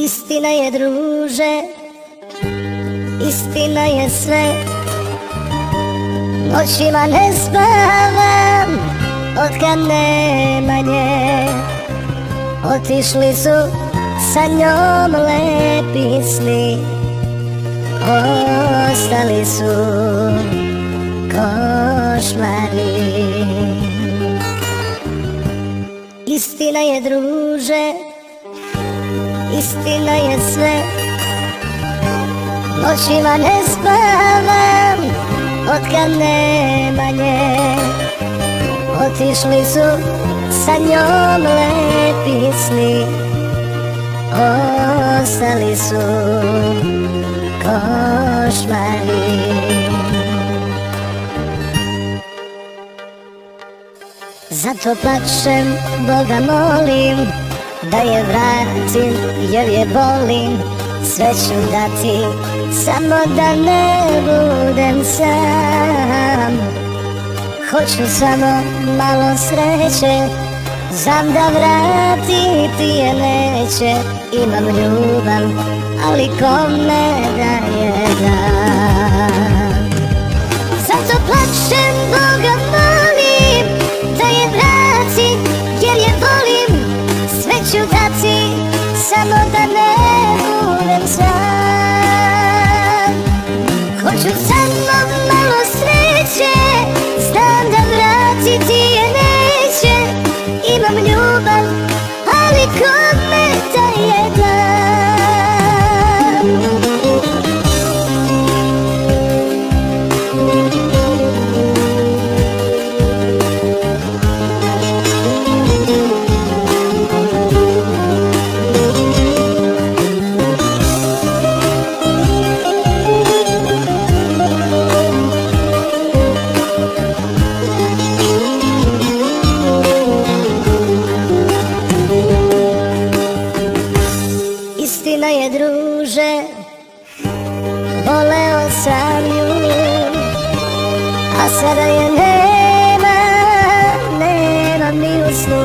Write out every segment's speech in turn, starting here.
Istina je, druže, istina je sve. Noćima ne spavam otkad nema nje. Otišli su sa njom lepi sni, ostali su košmari. Istina je, druže, istina je sve. Noćima ne spavam otkad nema nje. Otišli su sa njom lepi sni, ostali su košmari. Zato plačem, Boga molim da je vratim jer je volim. Sve ću dati, samo da ne budem sam. Hoću samo malo sreće, znam da vratiti je neće. Imam ljubav, ali kome da je dam. Zato plačem, Boga molim da je vratim jer je volim. Sve ću dati, samo da ne budem sam. Hoću samo malo sreće, znam da vratiti je neće. Imam ljubav, ali kome da je dam. Istina je, druže, voleo sam ju, a sada je nema ni u snu.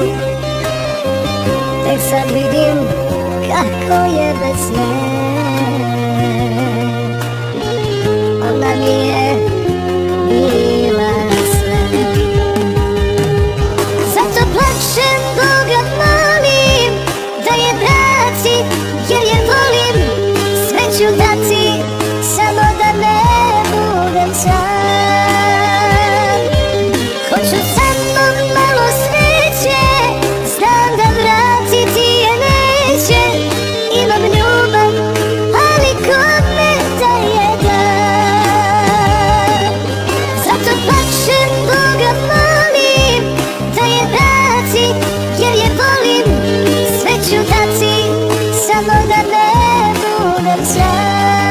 Tek sad vidim kako je bez nje. Ona mi je bila sve. Zato plačem, Boga molim da je vratim jer je volim. Sve ću dati, samo da ne budem sam. Hoću samo malo sreće, znam da vratiti je neće. Imam ljubav, ali kome da je dam. Zato plačem, Boga molim da je vratim jer je volim. Sve ću dati, samo da ne budem sam.